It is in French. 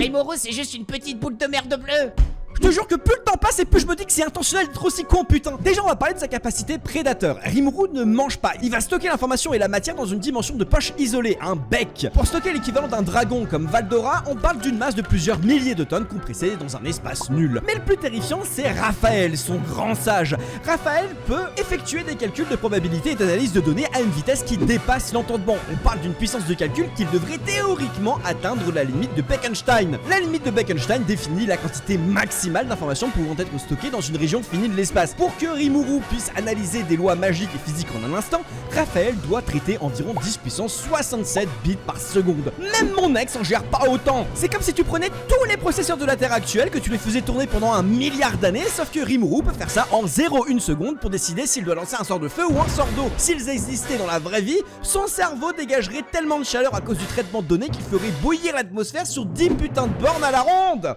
Rimuru, c'est juste une petite boule de merde bleue. Je te jure que plus le temps passe et plus je me dis que c'est intentionnel d'être aussi con, putain. Déjà on va parler de sa capacité prédateur. Rimuru ne mange pas, il va stocker l'information et la matière dans une dimension de poche isolée, un bec. Pour stocker l'équivalent d'un dragon comme Valdora, on parle d'une masse de plusieurs milliers de tonnes compressées dans un espace nul. Mais le plus terrifiant, c'est Raphaël, son grand sage. Raphaël peut effectuer des calculs de probabilité et d'analyse de données à une vitesse qui dépasse l'entendement. On parle d'une puissance de calcul qui devrait théoriquement atteindre la limite de Bekenstein. La limite de Bekenstein définit la quantité maximale d'informations pouvant être stockées dans une région finie de l'espace. Pour que Rimuru puisse analyser des lois magiques et physiques en un instant, Raphaël doit traiter environ 10 puissance 67 bits par seconde. Même mon ex en gère pas autant. C'est comme si tu prenais tous les processeurs de la Terre actuelle, que tu les faisais tourner pendant 1 milliard d'années, sauf que Rimuru peut faire ça en 0,1 seconde pour décider s'il doit lancer un sort de feu ou un sort d'eau. S'ils existaient dans la vraie vie, son cerveau dégagerait tellement de chaleur à cause du traitement de données qu'il ferait bouillir l'atmosphère sur 10 putains de bornes à la ronde.